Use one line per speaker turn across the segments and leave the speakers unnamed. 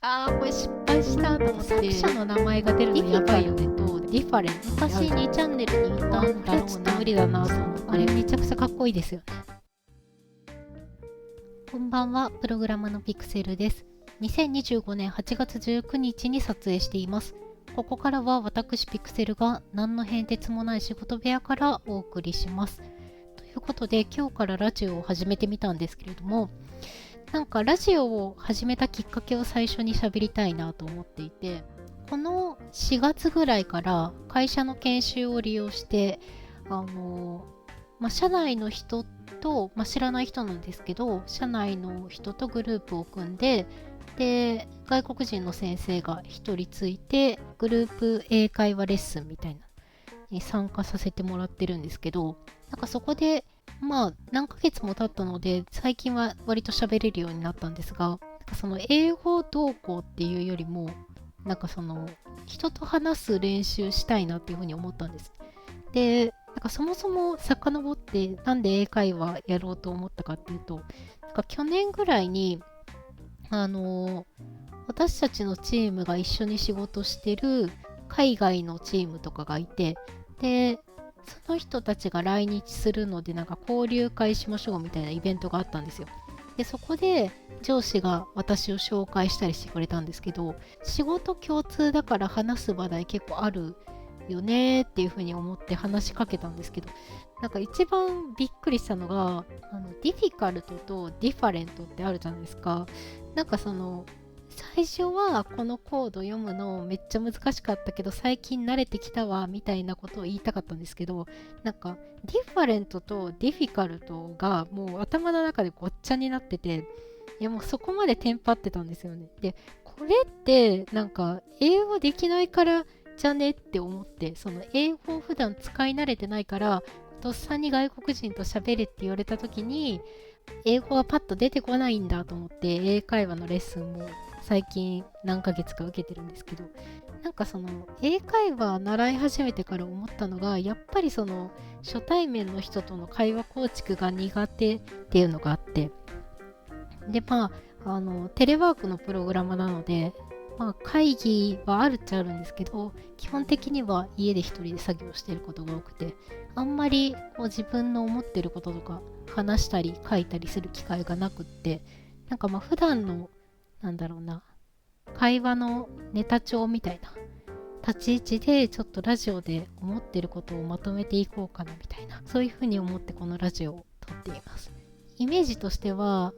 これ失敗したと思って、作者の名前が出るのやばいよねとディファレント、昔2チャンネルにいたんだろうな、無理だなと思って、あれめちゃくちゃかっこいいですよね。こんばんは、プログラマのピクセルです。2025年8月19日に撮影しています。ここからは私ピクセルが何の変哲もない仕事部屋からお送りします。ということで、今日からラジオを始めてみたんですけれども、なんかラジオを始めたきっかけを最初に喋りたいなと思っていて、この4月ぐらいから会社の研修を利用して、社内の人と、知らない人なんですけど、社内の人とグループを組んで、で外国人の先生が1人ついてグループ英会話レッスンみたいなに参加させてもらってるんですけど、なんかそこで何ヶ月も経ったので最近は割と喋れるようになったんですが、なんかその英語同行っていうよりも、なんかその人と話す練習したいなっていうふうに思ったんです。で、なんかそもそも遡ってなんで英会話やろうと思ったかっていうと、なんか去年ぐらいに私たちのチームが一緒に仕事してる海外のチームとかがいて、でその人たちが来日するので、なんか交流会しましょうみたいなイベントがあったんですよ。でそこで上司が私を紹介したりしてくれたんですけど、仕事共通だから話す話題結構あるよねっていうふうに思って話しかけたんですけど、なんか一番びっくりしたのが、ディフィカルトとディファレントってあるじゃないですか。なんかその最初はこのコード読むのめっちゃ難しかったけど最近慣れてきたわみたいなことを言いたかったんですけど、なんかディファレントとディフィカルトがもう頭の中でごっちゃになってて、いやもうそこまでテンパってたんですよね。でこれってなんか英語できないからじゃねって思って、その英語を普段使い慣れてないから、とっさに外国人と喋れって言われた時に英語がパッと出てこないんだと思って、英会話のレッスンも最近何ヶ月か受けてるんですけど、なんかその英会話習い始めてから思ったのが、やっぱりその初対面の人との会話構築が苦手っていうのがあって、でテレワークのプログラムなので、会議はあるっちゃあるんですけど、基本的には家で一人で作業していることが多くて、あんまりこう自分の思ってることとか話したり書いたりする機会がなくって、なんか普段のなんだろうな、会話のネタ帳みたいな立ち位置でちょっとラジオで思ってることをまとめていこうかなみたいな、そういうふうに思ってこのラジオを撮っています。イメージとしては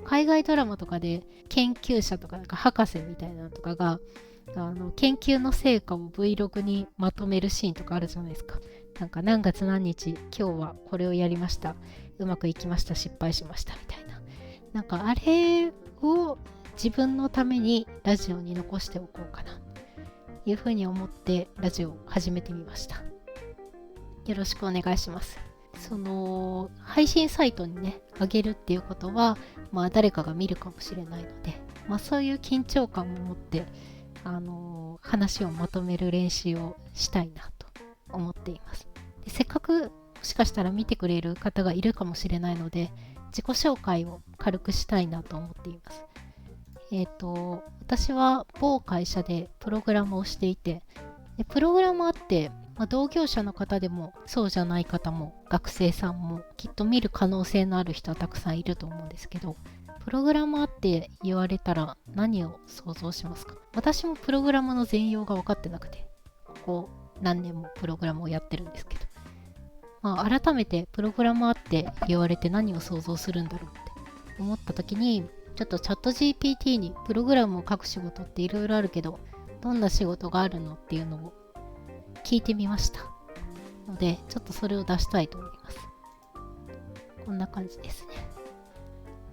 海外ドラマとかで研究者とか、なんか博士みたいなのとかが研究の成果を Vlog にまとめるシーンとかあるじゃないですか。なんか何月何日今日はこれをやりました、うまくいきました、失敗しましたみたいな、なんかあれを自分のためにラジオに残しておこうかなというふうに思ってラジオを始めてみました。よろしくお願いします。その配信サイトにね上げるっていうことは、誰かが見るかもしれないので、そういう緊張感も持って話をまとめる練習をしたいなと思っています。でせっかくもしかしたら見てくれる方がいるかもしれないので、自己紹介を軽くしたいなと思っています。私は某会社でプログラムをしていて、でプログラマーって、同業者の方でもそうじゃない方も学生さんもきっと見る可能性のある人はたくさんいると思うんですけど、プログラマーって言われたら何を想像しますか？私もプログラムの全容が分かってなくて、ここ何年もプログラムをやってるんですけど、改めてプログラマーって言われて何を想像するんだろうって思った時に、ちょっとチャット GPT にプログラムを書く仕事っていろいろあるけど、どんな仕事があるのっていうのを聞いてみましたので、ちょっとそれを出したいと思います。こんな感じですね。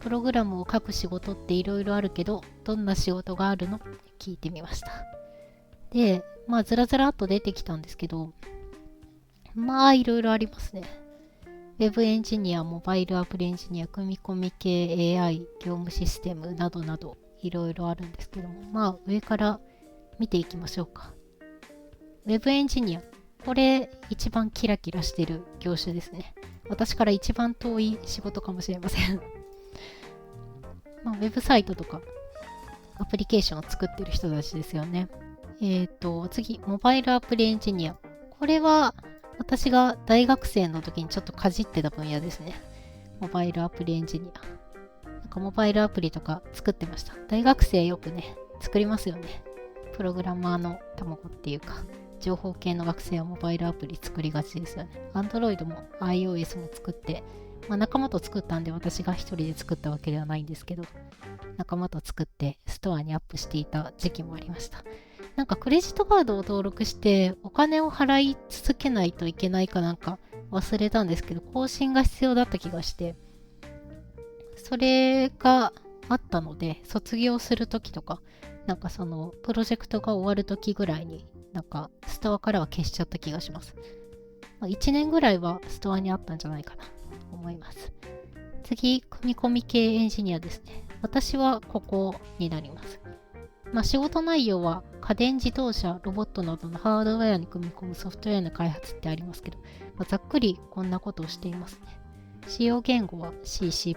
プログラムを書く仕事っていろいろあるけど、どんな仕事があるのって聞いてみました。で、ずらずらっと出てきたんですけど、いろいろありますね。ウェブエンジニア、モバイルアプリエンジニア、組み込み系 AI、業務システムなどなどいろいろあるんですけども、上から見ていきましょうか。ウェブエンジニア、これ一番キラキラしてる業種ですね。私から一番遠い仕事かもしれません。ウェブサイトとかアプリケーションを作ってる人たちですよね。次、モバイルアプリエンジニア。これは私が大学生の時にちょっとかじってた分野ですね。モバイルアプリエンジニア。なんかモバイルアプリとか作ってました。大学生よくね、作りますよね。プログラマーの卵っていうか、情報系の学生はモバイルアプリ作りがちですよね。Android も iOS も作って、仲間と作ったんで私が一人で作ったわけではないんですけど、仲間と作ってストアにアップしていた時期もありました。なんかクレジットカードを登録してお金を払い続けないといけないかなんか忘れたんですけど、更新が必要だった気がして、それがあったので、卒業するときとか、なんかそのプロジェクトが終わるときぐらいに、なんかストアからは消しちゃった気がします。1年ぐらいはストアにあったんじゃないかなと思います。次、組み込み系エンジニアですね。私はここになります。仕事内容は家電自動車、ロボットなどのハードウェアに組み込むソフトウェアの開発ってありますけど、ざっくりこんなことをしていますね。使用言語は C、C++、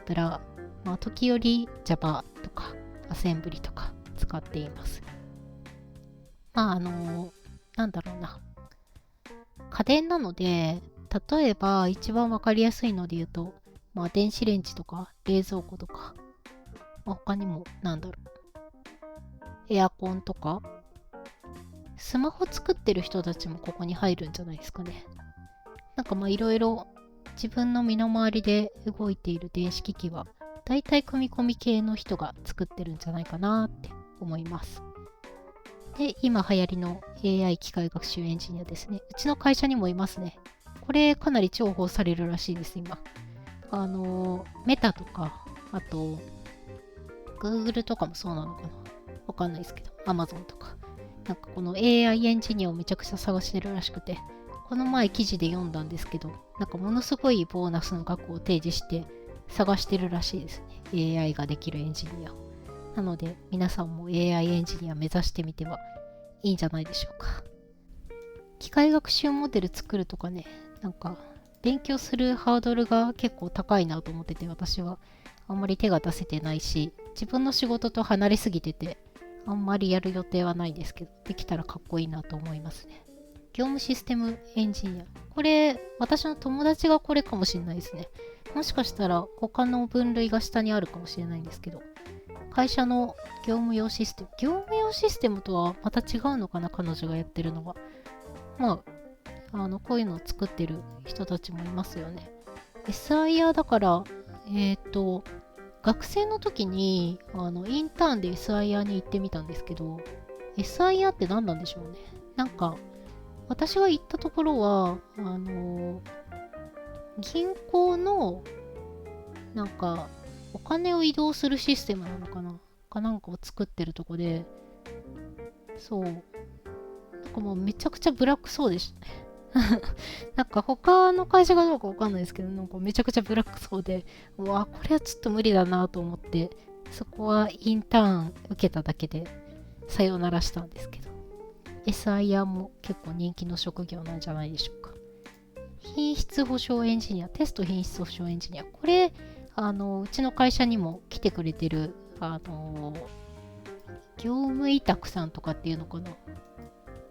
時折 Java とか Assembly とか使っています。なんだろうな。家電なので、例えば一番わかりやすいので言うと、電子レンジとか冷蔵庫とか、他にもなんだろう。エアコンとか、スマホ作ってる人たちもここに入るんじゃないですかね。なんかいろいろ自分の身の回りで動いている電子機器は、だいたい組み込み系の人が作ってるんじゃないかなって思います。で、今流行りの AI 機械学習エンジニアですね。うちの会社にもいますね。これかなり重宝されるらしいです、今。メタとか、あと、Google とかもそうなのかな。わかんないですけど、Amazon とか。なんかこの AI エンジニアをめちゃくちゃ探してるらしくて、この前記事で読んだんですけど、なんかものすごいボーナスの額を提示して探してるらしいですね。AI ができるエンジニアを。なので皆さんも AI エンジニア目指してみてはいいんじゃないでしょうか。機械学習モデル作るとかね、なんか勉強するハードルが結構高いなと思ってて、私はあんまり手が出せてないし、自分の仕事と離れすぎてて、あんまりやる予定はないですけど、できたらかっこいいなと思いますね。業務システムエンジニア。これ、私の友達がこれかもしれないですね。もしかしたら他の分類が下にあるかもしれないんですけど、会社の業務用システム。業務用システムとはまた違うのかな、彼女がやってるのは。こういうのを作ってる人たちもいますよね。SIR だから、学生の時にインターンで SIR に行ってみたんですけど、SIR って何なんでしょうね。なんか、私が行ったところは、銀行の、なんか、お金を移動するシステムなのかななんかを作ってるとこで、そう。なんかもうめちゃくちゃブラックそうでしたね。なんか他の会社かどうかわかんないですけど、なんかめちゃくちゃブラックそうで、うわ、これはちょっと無理だなと思って、そこはインターン受けただけで、さよならしたんですけど、SIR も結構人気の職業なんじゃないでしょうか。品質保証エンジニア、テスト品質保証エンジニア。これ、うちの会社にも来てくれてる、業務委託さんとかっていうのかな。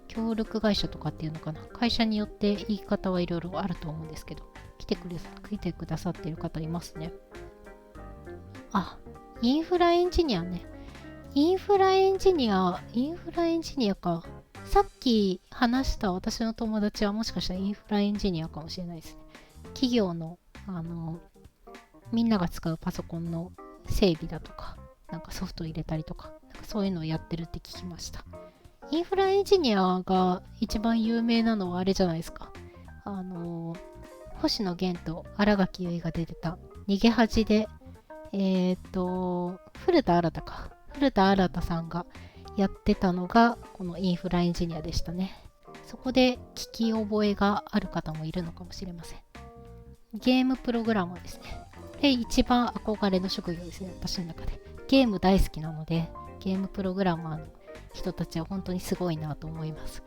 協力会社とかっていうのかな。会社によって言い方はいろいろあると思うんですけど、来てくださっている方いますね。インフラエンジニアね。インフラエンジニアか。さっき話した私の友達はもしかしたらインフラエンジニアかもしれないですね。企業の、みんなが使うパソコンの整備だとか、なんかソフト入れたりとか、なんかそういうのをやってるって聞きました。インフラエンジニアが一番有名なのはあれじゃないですか。星野源と新垣結衣が出てた逃げ恥で、古田新太さんがやってたのがこのインフラエンジニアでしたね。そこで聞き覚えがある方もいるのかもしれません。ゲームプログラマーですね。で、一番憧れの職業ですね、私の中で。ゲーム大好きなので、ゲームプログラマーの人たちは本当にすごいなと思います。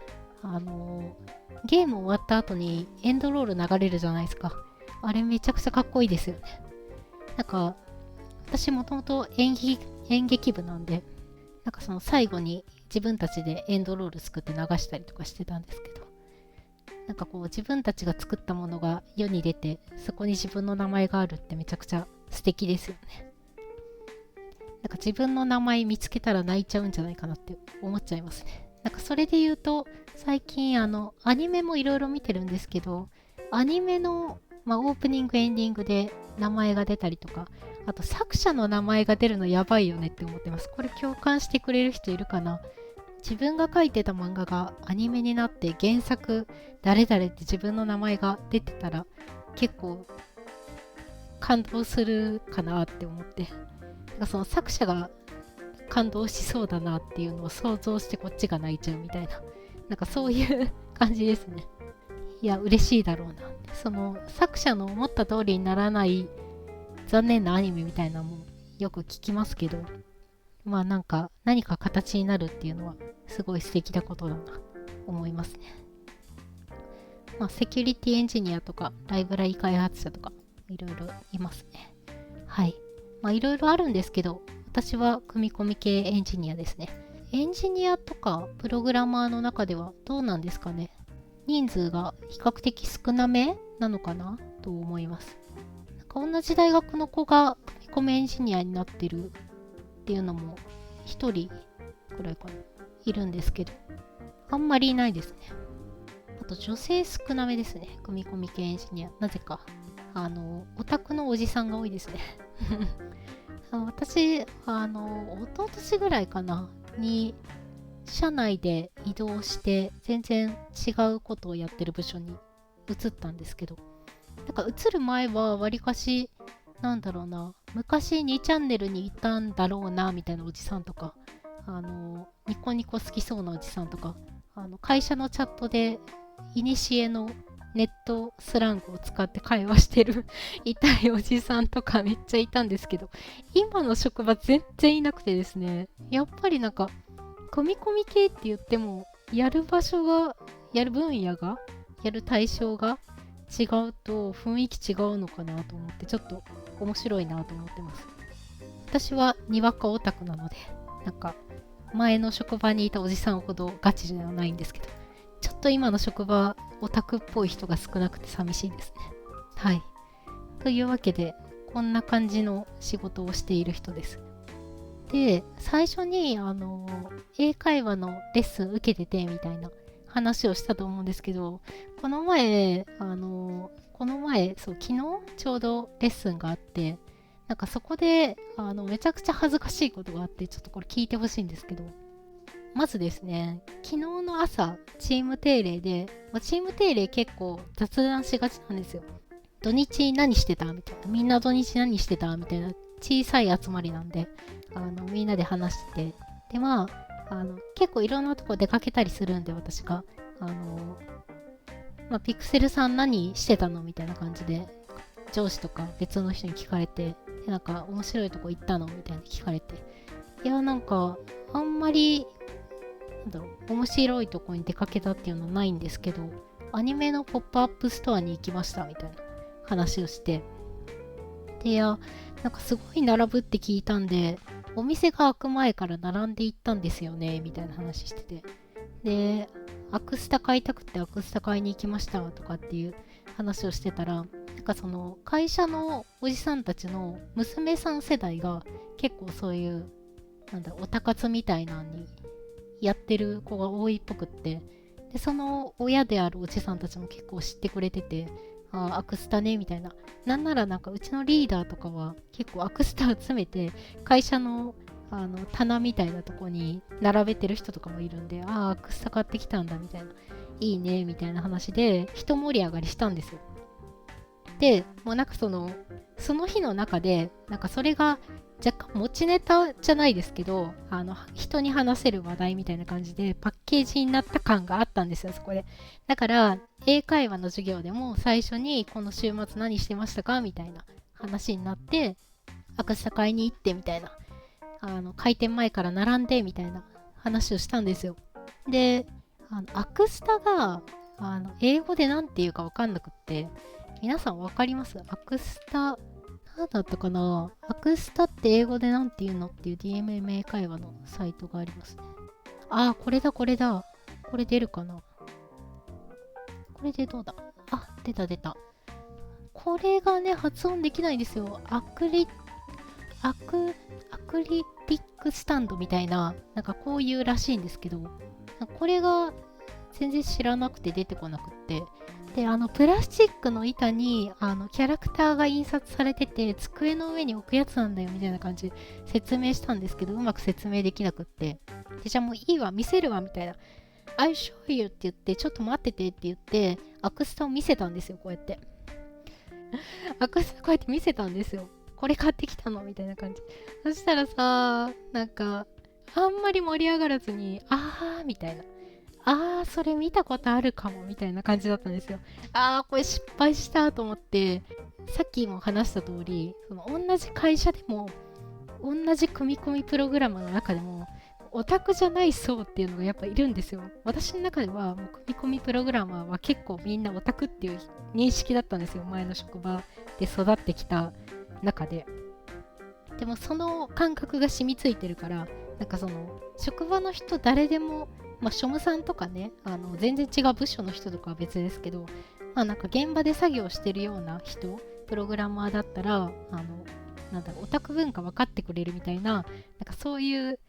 ゲーム終わった後にエンドロール流れるじゃないですか。あれめちゃくちゃかっこいいですよね。なんか、私もともと演劇部なんで、なんかその最後に自分たちでエンドロール作って流したりとかしてたんですけど、なんかこう自分たちが作ったものが世に出て、そこに自分の名前があるってめちゃくちゃ素敵ですよね。なんか自分の名前見つけたら泣いちゃうんじゃないかなって思っちゃいますね。なんかそれで言うと、最近アニメもいろいろ見てるんですけど、アニメの、オープニングエンディングで名前が出たりとか、あと作者の名前が出るのやばいよねって思ってます。これ共感してくれる人いるかな？自分が書いてた漫画がアニメになって原作誰々って自分の名前が出てたら結構感動するかなって思って、なんかその作者が感動しそうだなっていうのを想像してこっちが泣いちゃうみたいな、なんかそういう感じですね。いや嬉しいだろうな。その作者の思った通りにならない残念なアニメみたいなのもよく聞きますけど、なんか何か形になるっていうのはすごい素敵なことだなと思いますね。セキュリティエンジニアとかライブラリ開発者とかいろいろいますね。はい。いろいろあるんですけど、私は組み込み系エンジニアですね。エンジニアとかプログラマーの中ではどうなんですかね。人数が比較的少なめなのかなと思います。なんか同じ大学の子が組み込みエンジニアになってるっていうのも1人くらいかないるんですけど、あんまりいないですね。あと女性少なめですね。組み込み系エンジニア。なぜか。オタクのおじさんが多いですね。私、一昨年ぐらいかなに、社内で移動して全然違うことをやってる部署に移ったんですけど、なんか移る前はわりかし、なんだろうな、昔2チャンネルにいたんだろうなみたいなおじさんとか、ニコニコ好きそうなおじさんとか、会社のチャットでいにしえのネットスラングを使って会話してる痛いおじさんとかめっちゃいたんですけど、今の職場全然いなくてですね、やっぱりなんか組み込み系って言ってもやる場所が、やる分野が、やる対象が違うと雰囲気違うのかなと思って、ちょっと面白いなと思ってます。私はにわかオタクなので、なんか前の職場にいたおじさんほどガチではないんですけど、ちょっと今の職場オタクっぽい人が少なくて寂しいですね。はい。というわけで、こんな感じの仕事をしている人です。で、最初に英会話のレッスン受けててみたいな話をしたと思うんですけど、この前、そう、昨日ちょうどレッスンがあって、なんかそこでめちゃくちゃ恥ずかしいことがあって、ちょっとこれ聞いてほしいんですけど、まずですね、昨日の朝、チーム定例で、チーム定例結構雑談しがちなんですよ。土日何してたみたいな。みんな土日何してたみたいな小さい集まりなんで、みんなで話してて。で、結構いろんなとこ出かけたりするんで、私が。ピクセルさん何してたのみたいな感じで、上司とか別の人に聞かれて、なんか面白いとこ行ったのみたいな聞かれて。いや、なんか、あんまり面白いとこに出かけたっていうのはないんですけど、アニメのポップアップストアに行きましたみたいな話をして、で、なんかすごい並ぶって聞いたんで、お店が開く前から並んで行ったんですよねみたいな話してて、で、アクスタ買いたくてアクスタ買いに行きましたとかっていう話をしてたら、なんかその会社のおじさんたちの娘さん世代が結構そういうオタ活みたいなのにやってる子が多いっぽくって、でその親であるおじさんたちも結構知ってくれてて、アクスタねみたいな、なんならなんかうちのリーダーとかは結構アクスタ集めて会社の棚みたいなとこに並べてる人とかもいるんで、アクスタ買ってきたんだみたいな、いいねみたいな話で一盛り上がりしたんですよ。でもうなんかその日の中でなんかそれが若干持ちネタじゃないですけど、人に話せる話題みたいな感じでパッケージになった感があったんですよ、そこで。だから英会話の授業でも最初にこの週末何してましたかみたいな話になって、アクスタ買いに行ってみたいな、開店前から並んでみたいな話をしたんですよ。で、アクスタが英語で何て言うか分かんなくって、皆さん分かります？アクスタ、なんだったかな、アクスタって英語でなんて言うのっていう DMMA 会話のサイトがありますね。ああ、これだ、これだ。これ出るかな。これでどうだ。あ、出た出た。これがね、発音できないんですよ。アク、アクリティックスタンドみたいな、なんかこういうらしいんですけど、これが全然知らなくて出てこなくって。で、プラスチックの板に、キャラクターが印刷されてて、机の上に置くやつなんだよみたいな感じで説明したんですけど、うまく説明できなくって。で、じゃあもういいわ、見せるわ、みたいな。I show you って言って、ちょっと待っててって言って、アクスタを見せたんですよ、こうやって。アクスタこうやって見せたんですよ。これ買ってきたのみたいな感じ。そしたらさ、なんか、あんまり盛り上がらずに、あーみたいな。あー、それ見たことあるかもみたいな感じだったんですよ。あー、これ失敗したと思って、さっきも話した通り、その同じ会社でも、同じ組み込みプログラムの中でも、オタクじゃない層っていうのがやっぱいるんですよ。私の中ではもう組み込みプログラマーは結構みんなオタクっていう認識だったんですよ。前の職場で育ってきた中で。でもその感覚が染みついてるから、なんかその職場の人誰でも、まあ、庶務さんとかね、全然違う部署の人とかは別ですけど、まあ、なんか現場で作業してるような人、プログラマーだったら、なんだろう、オタク文化分かってくれるみたいな、なんかそういう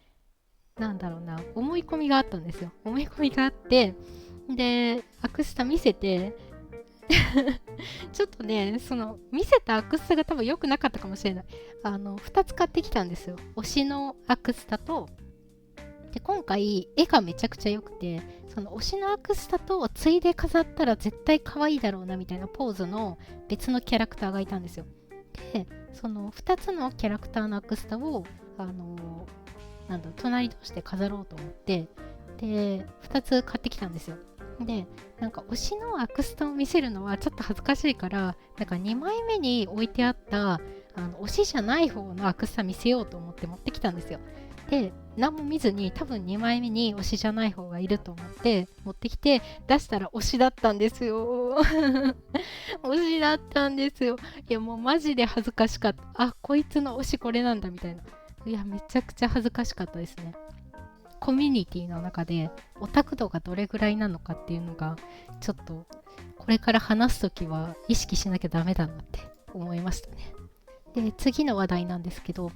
なんだろうな、思い込みがあったんですよ。思い込みがあって、で、アクスタ見せて、ちょっとね、その、見せたアクスタが多分良くなかったかもしれない。2つ買ってきたんですよ。推しのアクスタと、で、今回、絵がめちゃくちゃ良くて、その推しのアクスタと、ついで飾ったら絶対可愛いだろうな、みたいなポーズの別のキャラクターがいたんですよ。で、その2つのキャラクターのアクスタを、なんだ隣同士で飾ろうと思ってで2つ買ってきたんですよ。でなんか推しのアクスタを見せるのはちょっと恥ずかしいからなんか2枚目に置いてあった推しじゃない方のアクスタ見せようと思って持ってきたんですよ。で何も見ずに多分2枚目に推しじゃない方がいると思って持ってきて出したら推しだったんですよ。推しだったんですよ。いやもうマジで恥ずかしかった。あこいつの推しこれなんだみたいな。いやめちゃくちゃ恥ずかしかったですね。コミュニティの中でオタク度がどれぐらいなのかっていうのがちょっとこれから話すときは意識しなきゃダメだなって思いましたね。で次の話題なんですけど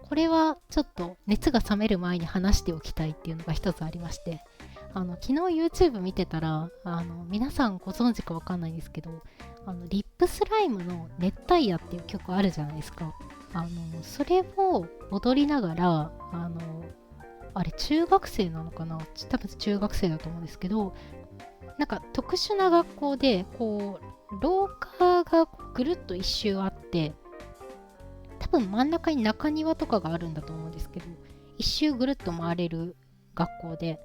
これはちょっと熱が冷める前に話しておきたいっていうのが一つありまして昨日 YouTube 見てたら皆さんご存知かわかんないんですけどリップスライムの熱帯夜っていう曲あるじゃないですか。それを踊りながらあれ中学生なのかな多分中学生だと思うんですけどなんか特殊な学校でこう廊下がぐるっと一周あって多分真ん中に中庭とかがあるんだと思うんですけど一周ぐるっと回れる学校で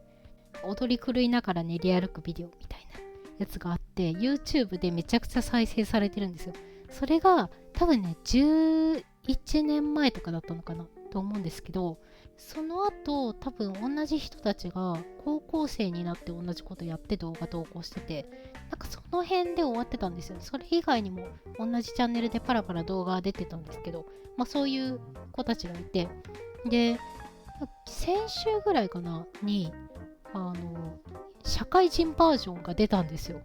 踊り狂いながら練り歩くビデオみたいなやつがあって YouTube でめちゃくちゃ再生されてるんですよ。それが多分ね11年前とかだったのかなと思うんですけどその後多分同じ人たちが高校生になって同じことやって動画投稿しててなんかその辺で終わってたんですよ。それ以外にも同じチャンネルでパラパラ動画が出てたんですけどまあそういう子たちがいてで先週ぐらいかなに社会人バージョンが出たんですよ。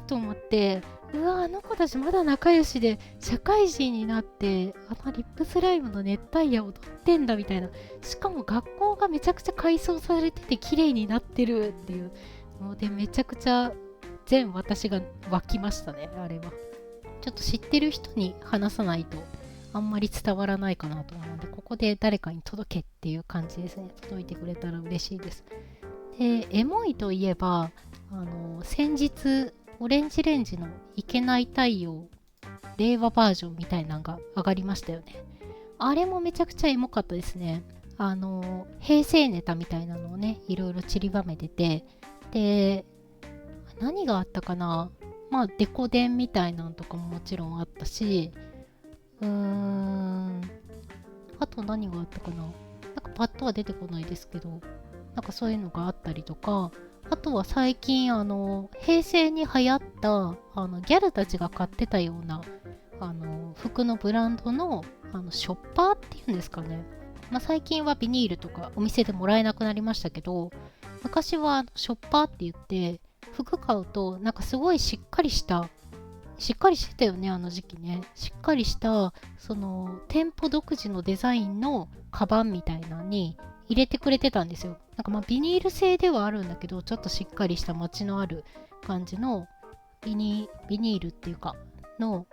と思ってうわあの子たちまだ仲良しで社会人になってリップスライムの熱帯夜踊ってんだみたいなしかも学校がめちゃくちゃ改装されてて綺麗になってるっていうのでめちゃくちゃ全私が湧きましたねあれは。ちょっと知ってる人に話さないとあんまり伝わらないかなと思うのでここで誰かに届けっていう感じですね。届いてくれたら嬉しいです。でエモいといえば先日オレンジレンジのいけない太陽令和バージョンみたいなのが上がりましたよね。あれもめちゃくちゃエモかったですね。平成ネタみたいなのをねいろいろ散りばめててで何があったかなまあデコ伝みたいなのとかももちろんあったしあと何があったかななんかパッとは出てこないですけどなんかそういうのがあったりとかあとは最近平成に流行ったギャルたちが買ってたような服のブランドのショッパーっていうんですかね。最近はビニールとかお店でもらえなくなりましたけど、昔はショッパーって言って服買うとなんかすごいしっかりしてたよね、あの時期ね。しっかりしたその店舗独自のデザインのカバンみたいなのに入れてくれてたんですよ。なんかビニール製ではあるんだけど、ちょっとしっかりした持ちのある感じのビニールっていうかの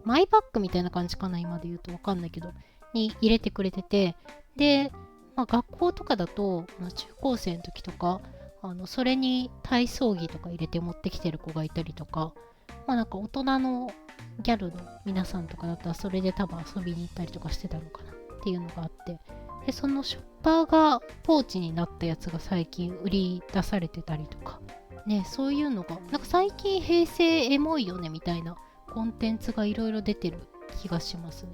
マイバッグみたいな感じかな、今で言うとわかんないけどに入れてくれてて、で、学校とかだと中高生の時とかそれに体操着とか入れて持ってきてる子がいたりとか、なんか大人のギャルの皆さんとかだったらそれで多分遊びに行ったりとかしてたのかなっていうのがあって、でそのショッパーがポーチになったやつが最近売り出されてたりとかね、そういうのがなんか最近平成エモいよねみたいなコンテンツがいろいろ出てる気がしますね。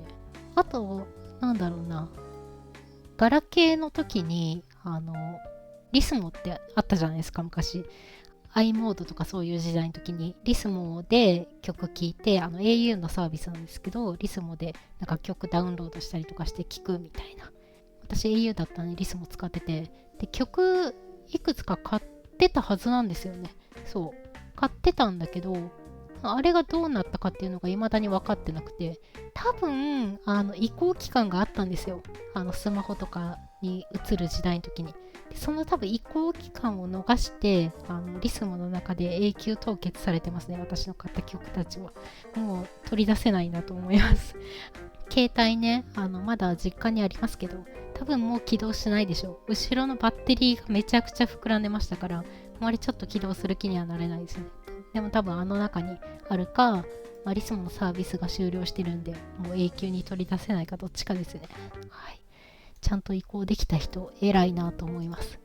あとなんだろうな、ガラケーの時にリスモってあったじゃないですか、昔。i モードとかそういう時代の時にリスモで曲聴いて、au のサービスなんですけど、リスモでなんか曲ダウンロードしたりとかして聴くみたいな。私 au だったのでリスモ使ってて、で曲いくつか買ってたはずなんですよね。そう買ってたんだけど、あれがどうなったかっていうのが未だに分かってなくて、多分移行期間があったんですよ。スマホとかに移る時代の時に。でその多分移行期間を逃してリスモの中で永久凍結されてますね、私の買った曲たちは。もう取り出せないなと思います。携帯ね、まだ実家にありますけど、多分もう起動しないでしょう。後ろのバッテリーがめちゃくちゃ膨らんでましたから、もうあれちょっと起動する気にはなれないですね。でも多分中にあるか、リスモのサービスが終了してるんで、もう永久に取り出せないかどっちかですね。はい。ちゃんと移行できた人、偉いなと思います。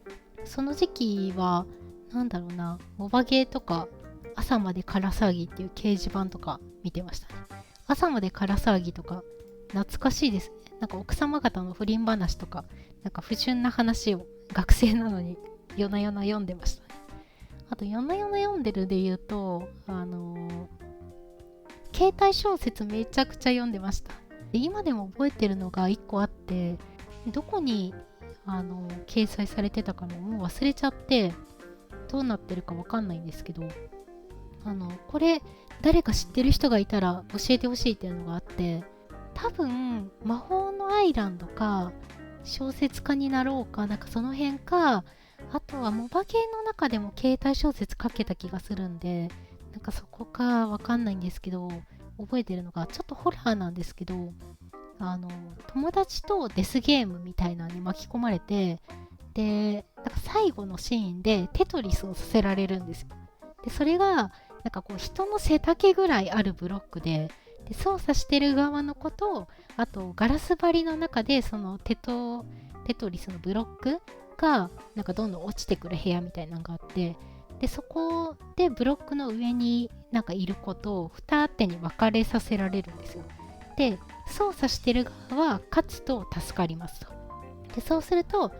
その時期は、なんだろうな、モバゲーとか、朝までから騒ぎっていう掲示板とか見てましたね。朝までから騒ぎとか、懐かしいですね。なんか奥様方の不倫話とか、なんか不純な話を学生なのに夜な夜な読んでましたね。あと夜な夜な読んでるで言うと、携帯小説めちゃくちゃ読んでました。で今でも覚えてるのが1個あって、どこに掲載されてたかのもう忘れちゃって、どうなってるかわかんないんですけど、これ誰か知ってる人がいたら教えてほしいっていうのがあって、多分魔法のアイランドか小説家になろうかなんかその辺か、あとはモバゲーの中でも携帯小説書けた気がするんで、なんかそこかわかんないんですけど、覚えてるのがちょっとホラーなんですけど、友達とデスゲームみたいなのに巻き込まれて、でなんか最後のシーンでテトリスをさせられるんですよ。でそれがなんかこう人の背丈ぐらいあるブロックで、操作してる側の子と、あとガラス張りの中でそのテトリスのブロックがなんかどんどん落ちてくる部屋みたいなのがあって、でそこでブロックの上になんかいる子と二手に分かれさせられるんですよ。で操作してる側は勝つと助かりますと。でそうすると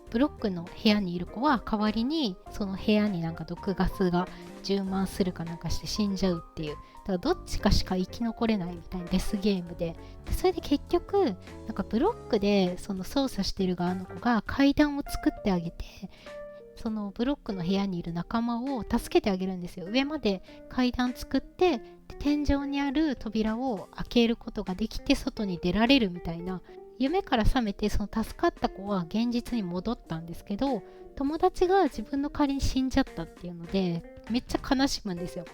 ブロックの部屋にいる子は代わりにその部屋になんか毒ガスが充満するかなんかして死んじゃうっていう、だからどっちかしか生き残れないみたいなデスゲームで、それで結局なんかブロックでその操作してる側の子が階段を作ってあげて、そのブロックの部屋にいる仲間を助けてあげるんですよ。上まで階段作って、天井にある扉を開けることができて外に出られるみたいな。夢から覚めてその助かった子は現実に戻ったんですけど、友達が自分の代わりに死んじゃったっていうのでめっちゃ悲しむんですよ。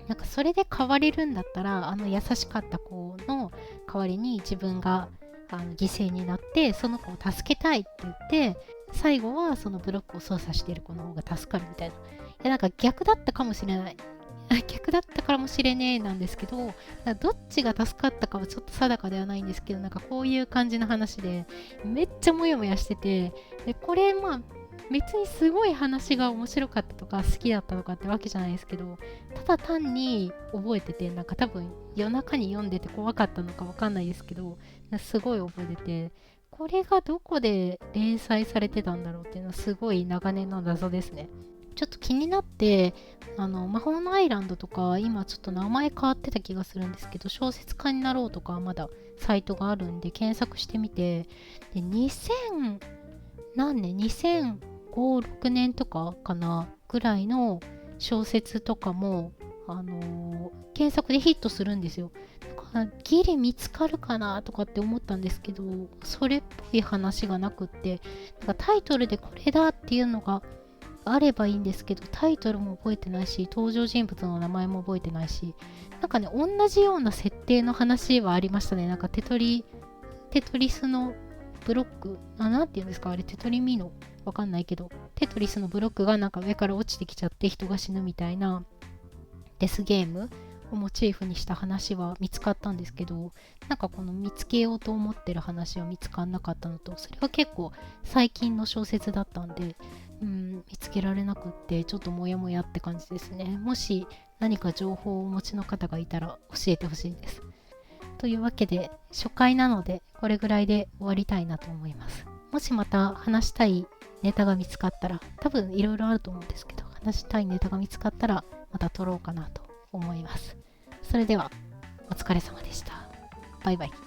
なんかそれで変われるんだったら優しかった子の代わりに自分が犠牲になってその子を助けたいって言って、最後はそのブロックを操作している子の方が助かるみたいな。なんか逆だったかもしれない。逆だったからもしれねえなんですけど、どっちが助かったかはちょっと定かではないんですけど、なんかこういう感じの話でめっちゃモヤモヤしてて、でこれ別にすごい話が面白かったとか好きだったとかってわけじゃないですけど、ただ単に覚えてて、なんか多分夜中に読んでて怖かったのかわかんないですけど、すごい覚えてて、これがどこで連載されてたんだろうっていうのはすごい長年の謎ですね。ちょっと気になって、魔法のアイランドとか、今ちょっと名前変わってた気がするんですけど、小説家になろうとかはまだサイトがあるんで検索してみて、で、2000何年 ?2005、6年とかかなぐらいの小説とかも、検索でヒットするんですよ。だからギリ見つかるかなとかって思ったんですけど、それっぽい話がなくって、なんかタイトルでこれだっていうのがあればいいんですけど、タイトルも覚えてないし、登場人物の名前も覚えてないし、なんかね、同じような設定の話はありましたね。なんかテトリスのブロック、なんていうんですか、あれ、テトリミの、わかんないけど、テトリスのブロックがなんか上から落ちてきちゃって人が死ぬみたいなデスゲームをモチーフにした話は見つかったんですけど、なんかこの見つけようと思ってる話は見つかんなかったのと、それは結構最近の小説だったんで、見つけられなくってちょっとモヤモヤって感じですね。もし何か情報をお持ちの方がいたら教えてほしいです。というわけで初回なのでこれぐらいで終わりたいなと思います。もしまた話したいネタが見つかったら、多分いろいろあると思うんですけど、話したいネタが見つかったらまた撮ろうかなと思います。それではお疲れ様でした。バイバイ。